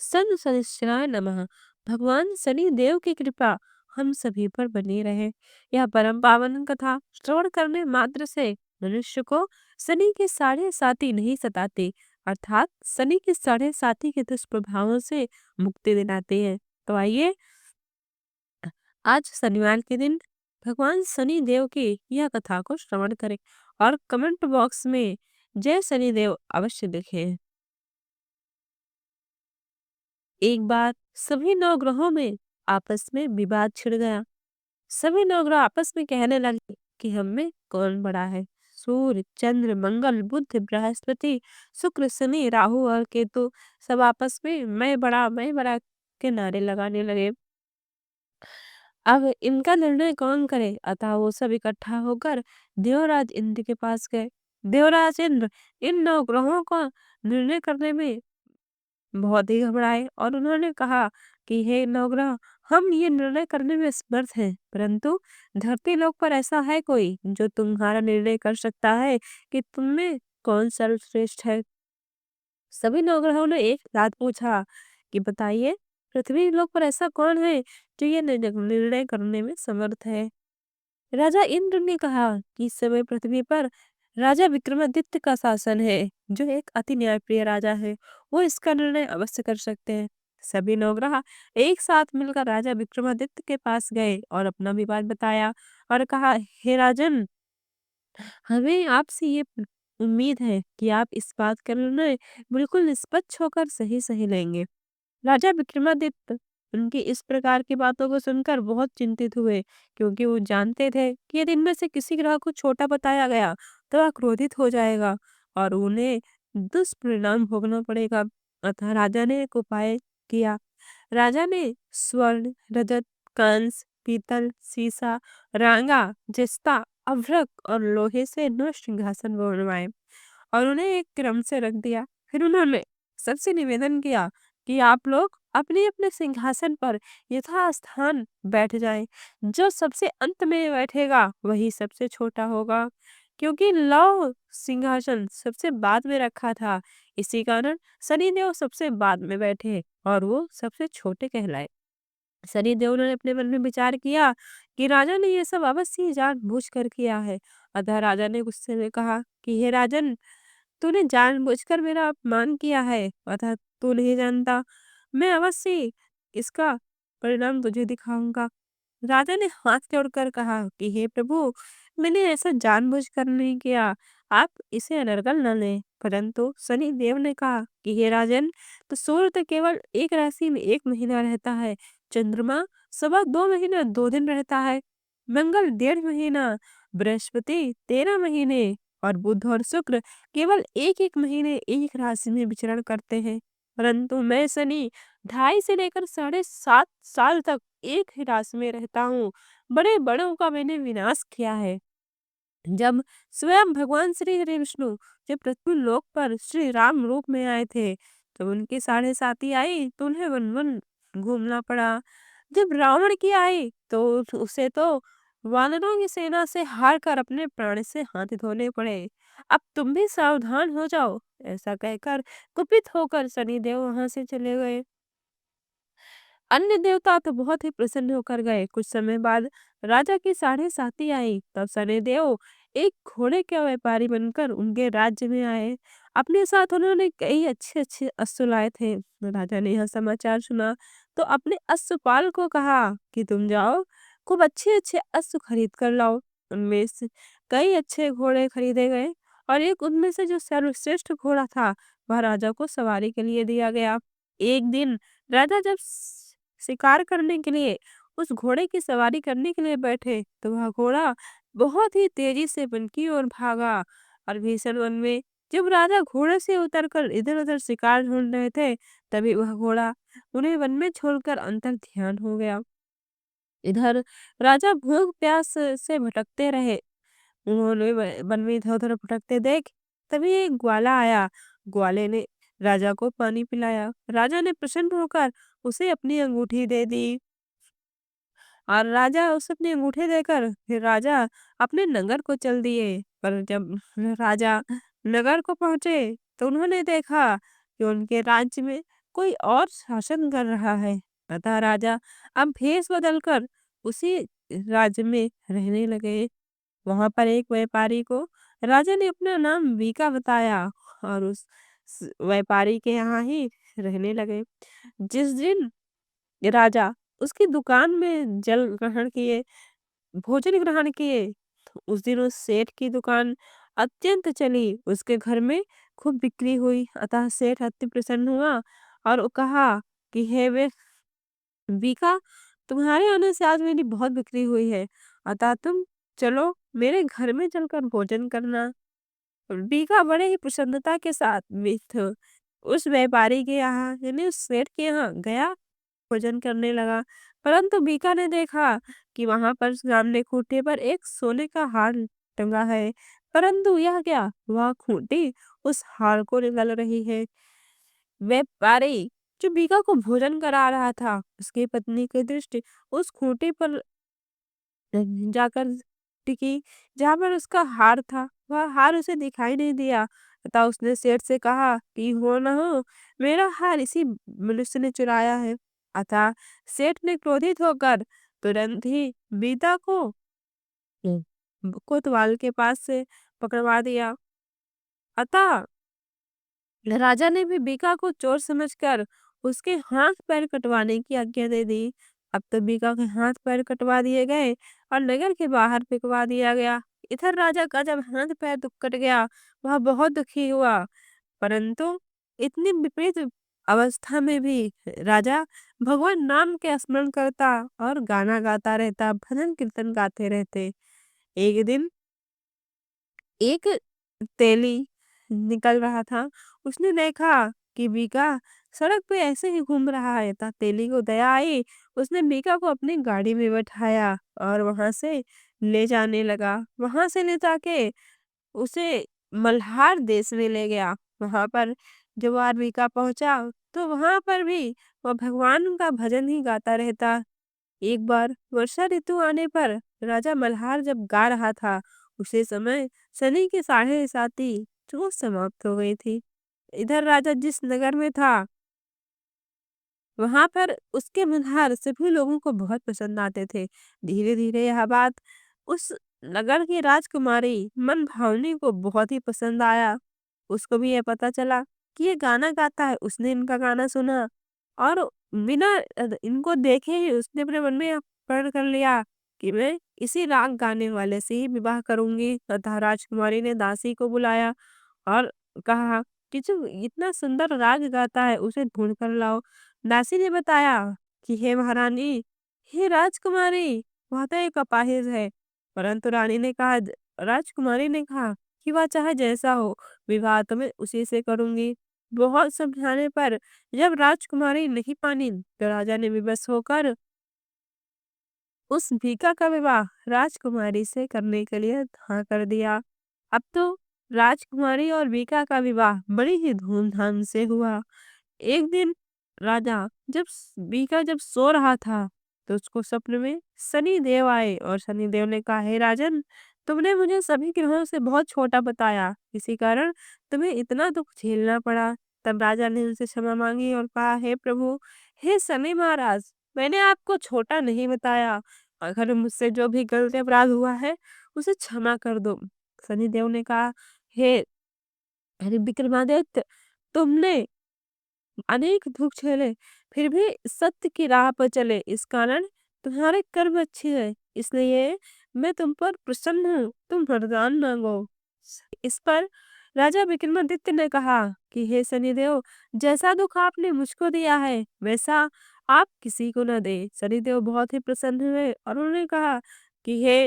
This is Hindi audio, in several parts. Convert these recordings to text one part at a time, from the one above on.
सन शनिश्चराय नमः। भगवान शनि देव की कृपा हम सभी पर बनी रहे। यह परम पावन कथा श्रवण करने मात्र से मनुष्य को शनि के साढ़े साथी नहीं सताते, अर्थात शनि के साढ़े साथी के दुष्प्रभावों से मुक्ति दिलाते हैं। तो आइए आज शनिवार के दिन भगवान शनि देव की यह कथा को श्रवण करें और कमेंट बॉक्स में जय शनि देव अवश्य लिखें। एक बार सभी नौ ग्रहों में आपस में विवाद छिड़ गया। सभी नौ ग्रह आपस में कहने लगे कि हम में कौन बड़ा है। सूर्य, चंद्र, मंगल, बुध, बृहस्पति, शुक्र, शनि, राहु और केतु सब आपस में मैं बड़ा के नारे लगाने लगे। अब इनका निर्णय कौन करे? अतः वो सब इकट्ठा होकर देवराज इंद्र के पास गए। देवराज इंद्र इन नौ ग्रहों का निर्णय करने में बहुत ही घबराए और उन्होंने कहा कि हे नवग्रह, हम ये निर्णय करने में असमर्थ हैं, परंतु धरती लोक पर ऐसा है कोई जो तुम्हारा निर्णय कर सकता है कि तुम में कौन सर्वश्रेष्ठ है। सभी नवग्रहों ने एक साथ पूछा कि बताइए, पृथ्वी लोक पर ऐसा कौन है जो ये निर्णय करने में समर्थ है। राजा इंद्र ने कहा कि इस समय पृथ्वी पर राजा विक्रमादित्य का शासन है, जो एक अति न्यायप्रिय राजा है। वो इसका निर्णय अवश्य कर सकते हैं। सभी नौग्रह एक साथ मिलकर राजा विक्रमादित्य के पास गए और अपना विवाद बताया और कहा, हे राजन, हमें आपसे ये उम्मीद है कि आप इस बात का निर्णय बिल्कुल निष्पक्ष होकर सही सही लेंगे। राजा विक्रमादित्य उनकी इस प्रकार की बातों को सुनकर बहुत चिंतित हुए, क्योंकि वो जानते थे कि यदि इनमें से किसी ग्रह को छोटा बताया गया तो वह क्रोधित हो जाएगा और उन्हें दुष्परिणाम भोगना पड़ेगा। अतः राजा ने एक उपाय किया। राजा ने स्वर्ण, रजत, कंस, पीतल, सीसा, रांगा, जस्ता, अभ्रक और लोहे से 9 सिंहासन बनवाए और उन्हें एक क्रम से रख दिया। फिर उन्होंने सबसे निवेदन किया कि आप लोग अपने अपने सिंहासन पर यथास्थान बैठ जाएं। जो सबसे अंत में बैठेगा वही सबसे छोटा होगा, क्योंकि लौ सिंहासन सबसे बाद में रखा था। इसी कारण शनिदेव सबसे बाद में बैठे और वो सबसे छोटे कहलाए। शनिदेव ने अपने मन में विचार किया कि राजा ने ये सब अवश्य ही जानबूझ कर किया है। अतः राजा ने गुस्से में कहा कि हे राजन, तूने जानबूझकर मेरा अपमान किया है, अतः तू नहीं जानता, मैं अवश्य इसका परिणाम तुझे दिखाऊंगा। राजा ने हाथ जोड़कर कहा कि हे प्रभु, मैंने ऐसा जानबूझकर नहीं किया, आप इसे अनर्गल न लें। परंतु शनि देव ने कहा कि हे राजन, तो सूर्य तो केवल एक राशि में 1 महीना रहता है, चंद्रमा 2.25 महीना 2 दिन रहता है, मंगल 1.5 महीना, बृहस्पति 13 महीने और बुध और शुक्र केवल एक एक महीने एक राशि में विचरण करते हैं। परंतु मैं शनि 2.5 से लेकर 7.5 साल तक एक ही राशि में रहता हूँ। बड़े बड़ों का मैंने विनाश किया है। जब स्वयं भगवान श्री हरि विष्णु जब पृथ्वी लोक पर श्री राम रूप में आए थे, तो उनके साढ़े साथी आई तो उन्हें वन वन घूमना पड़ा। जब रावण की आई तो उसे तो वानरों की सेना से हार कर अपने प्राण से हाथ धोने पड़े। अब तुम भी सावधान हो जाओ। ऐसा कहकर कुपित होकर शनिदेव वहां से चले गए। अन्य देवता तो बहुत ही प्रसन्न होकर गए। कुछ समय बाद राजा की साढ़े साथी आई, तब शनिदेव एक घोड़े के व्यापारी बनकर उनके राज्य में आए। अपने साथ उन्होंने कई अच्छे अच्छे अश्व लाए थे। राजा ने यह समाचार सुना तो अपने अश्वपाल को कहा कि तुम जाओ, खूब अच्छे अच्छे अश्व खरीद कर लाओ। उनमें से कई अच्छे घोड़े खरीदे गए और एक उनमें से जो सर्वश्रेष्ठ घोड़ा था वह राजा को सवारी के लिए दिया गया। एक दिन राजा जब शिकार करने के लिए उस घोड़े की सवारी करने के लिए बैठे, तो वह घोड़ा बहुत ही तेजी से वन की ओर भागा और भीषण वन में जब राजा घोड़े से उतरकर इधर उधर शिकार ढूंढ रहे थे, तभी वह घोड़ा उन्हें वन में छोड़कर अंतर ध्यान हो गया। इधर राजा भूख प्यास से भटकते रहे। उन्होंने वन में इधर उधर भटकते देख तभी एक ग्वाला आया। ग्वाले ने राजा को पानी पिलाया। राजा ने प्रसन्न होकर उसे अपनी अंगूठी दे दी और राजा उसे अपनी अंगूठी देकर फिर राजा अपने नगर को चल दिए। पर जब राजा नगर को पहुंचे तो उन्होंने देखा कि उनके राज्य में कोई और शासन कर रहा है। अतः राजा अब भेष बदलकर उसी राज्य में रहने लगे। वहां पर एक व्यापारी को राजा ने अपना नाम वीका बताया और उस व्यापारी के यहाँ ही रहने लगे। जिस दिन राजा उसकी दुकान में जल ग्रहण किए भोजन ग्रहण किए, तो उस दिन उस सेठ की दुकान अत्यंत चली। उसके घर में खूब बिक्री हुई। अतः सेठ अति प्रसन्न हुआ और वो कहा कि हे वे बीका, तुम्हारे आने से आज मेरी बहुत बिक्री हुई है। अतः तुम चलो मेरे घर में चलकर भोजन करना। बीका बड़े ही प्रसन्नता के साथ मिथ उस व्यापारी के यहाँ यानी उस सेठ के यहाँ गया, भोजन करने लगा। परंतु बीका ने देखा कि वहां पर सामने खूंटे पर एक सोने का हार टंगा है। परंतु यह क्या, वह खूंटी उस हार को निगल रही है। व्यापारी जो बीका को भोजन करा रहा था, उसकी पत्नी की दृष्टि उस खूंटी पर जाकर टिकी जहां पर उसका हार था। वह हार उसे दिखाई नहीं दिया। तथा उसने सेठ से कहा कि हो न हो मेरा हार इसी मनुष्य ने चुराया है। अतः सेठ ने क्रोधित होकर तुरंत ही बीता को कोतवाल के पास से पकड़वा दिया। अतः राजा ने भी बीका को चोर समझकर उसके हाथ पैर कटवाने की आज्ञा दे दी। अब तो बीका के हाथ पैर कटवा दिए गए और नगर के बाहर फेंकवा दिया गया। इधर राजा का जब हाथ पैर कट गया, वह बहुत दुखी हुआ। परंतु इतनी विपरीत अवस्था में भी राजा भगवान नाम के स्मरण करता और गाना गाता रहता, भजन कीर्तन गाते रहते। एक दिन एक तेली निकल रहा था। उसने देखा कि बीका सड़क पे ऐसे ही घूम रहा है। ता तेली को दया आई। उसने बीका को अपनी गाड़ी में बैठाया और वहां से ले जाने लगा। वहां से ले जाके उसे मल्हार देश में ले गया। वहां पर जब वह बीका पहुंचा, तो वहां पर भी वह भगवान का भजन ही गाता रहता। एक बार वर्षा ऋतु आने पर राजा मल्हार जब गा रहा था, उसी समय शनि की साढ़े साती जो समाप्त हो गई थी। इधर राजा जिस नगर में था, वहां पर उसके मल्हार सभी लोगों को बहुत पसंद आते थे। धीरे धीरे यह बात उस नगर की राजकुमारी मन भावनी को बहुत ही पसंद आया। उसको भी यह पता चला कि ये गाना गाता है। उसने इनका गाना सुना और बिना इनको देखे ही उसने अपने मन में यह प्रण कर लिया कि मैं इसी राग गाने वाले से ही विवाह करूंगी। तथा राजकुमारी ने दासी को बुलाया और कहा कि जो इतना सुंदर राग गाता है उसे ढूंढ कर लाओ। दासी ने बताया कि हे महारानी, हे राजकुमारी, वह तो एक अपाहिज है। परंतु राजकुमारी ने कहा कि वह चाहे जैसा हो, विवाह तो मैं उसी से करूंगी। बहुत समझाने पर जब राजकुमारी नहीं मानी, तो राजा ने विवश होकर उस भीका का विवाह राजकुमारी से करने के लिए हाँ कर दिया। अब तो राजकुमारी और भीका का विवाह बड़ी ही धूमधाम से हुआ। एक दिन राजा बीका जब सो रहा था, तो उसको स्वप्न में शनि देव आए और शनि देव ने कहा, हे राजन, तुमने मुझे सभी ग्रहों से बहुत छोटा बताया, इसी कारण तुम्हें इतना दुख झेलना पड़ा। तब राजा ने उनसे क्षमा मांगी और कहा, हे प्रभु, हे शनि महाराज, मैंने आपको छोटा नहीं बताया। अगर मुझसे जो भी गलती अपराध हुआ है उसे क्षमा कर दो। शनि देव ने कहा, हे अरे विक्रमादित्य, तुमने अनेक दुख झेले, फिर भी सत्य की राह पर चले, इस कारण तुम्हारे कर्म अच्छे हैं। इसलिए मैं तुम पर प्रसन्न हूँ, तुम वरदान मांगो। इस पर राजा विक्रमादित्य ने कहा कि हे शनिदेव, जैसा दुख आपने मुझको दिया है वैसा आप किसी को न दे। शनिदेव बहुत ही प्रसन्न हुए और उन्होंने कहा कि हे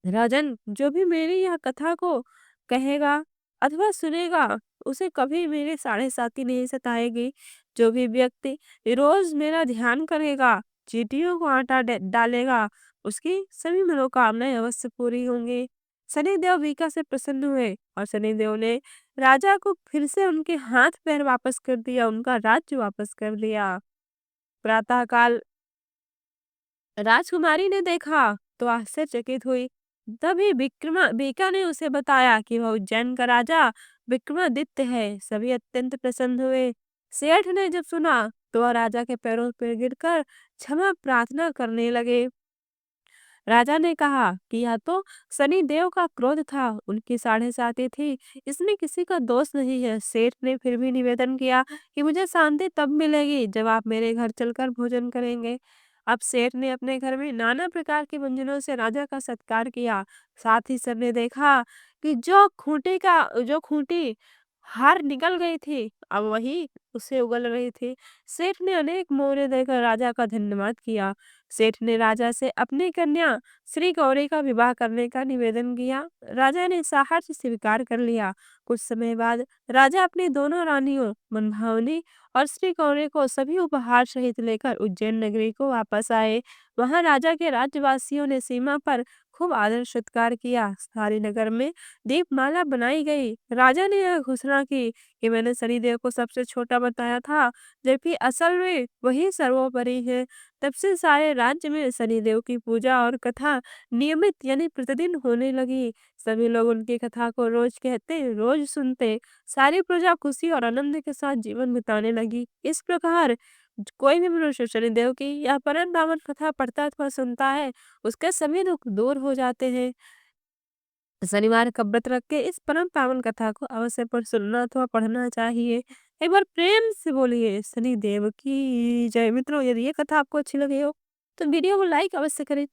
राजन, जो भी मेरी यह कथा को कहेगा अथवा सुनेगा, उसे कभी मेरे साढ़े साथी नहीं सताएगी। जो भी व्यक्ति रोज मेरा ध्यान करेगा, चींटियों को आटा डालेगा, उसकी सभी मनोकामनाएं अवश्य पूरी होंगी। शनिदेव वीका से प्रसन्न हुए और शनिदेव ने राजा को फिर से उनके हाथ पैर वापस कर दिया, उनका राज्य वापस कर दिया। प्रातःकाल राजकुमारी ने देखा तो आश्चर्यचकित हुई। तभी बीका ने उसे बताया कि वह उज्जैन का राजा विक्रमादित्य है। सभी अत्यंत प्रसन्न हुए। सेठ ने जब सुना तो वह राजा के पैरों पर गिरकर क्षमा प्रार्थना करने लगे। राजा ने कहा कि यह तो शनि देव का क्रोध था, उनकी साढ़े साती थी, इसमें किसी का दोष नहीं है। सेठ ने फिर भी निवेदन किया कि मुझे शांति तब मिलेगी जब आप मेरे घर चलकर भोजन करेंगे। अब सेठ ने अपने घर में नाना प्रकार के व्यंजनों से राजा का सत्कार किया। साथ ही सबने देखा कि जो खूंटी हार निकल गई थी, अब वही उसे उगल रही थी। सेठ ने अनेक मोहरे देकर राजा का धन्यवाद किया। सेठ ने राजा से अपनी कन्या श्री गौरी का विवाह करने का निवेदन किया। राजा ने साहस से स्वीकार कर लिया। कुछ समय बाद राजा अपनी दोनों रानियों मनभावनी और श्री गौरी को सभी उपहार सहित लेकर उज्जैन नगरी को वापस आए। वहां राजा के राज्यवासियों ने सीमा पर खूब आदर सत्कार किया। सारे नगर में दीपमाला बनाई गई। राजा ने यह घोषणा की कि मैंने शनिदेव को सबसे छोटा बताया था, जबकि असल में वही सर्वोपरि है। तब से सारे राज्य में शनिदेव की पूजा और कथा नियमित यानी प्रतिदिन होने लगी। सभी लोग उनकी कथा को रोज कहते, रोज सुनते। सारी प्रजा खुशी और आनंद के साथ जीवन बिताने लगी। इस प्रकार कोई भी मनुष्य शनिदेव की या परम पावन कथा पढ़ता अथवा सुनता है, उसके सभी दुख दूर हो जाते हैं। शनिवार का व्रत रख के इस परम पावन कथा को अवश्य पर सुनना अथवा पढ़ना चाहिए। एक बार प्रेम से बोलिए शनिदेव की जय। मित्रों, यदि ये कथा आपको अच्छी लगी हो तो वीडियो को लाइक अवश्य करें।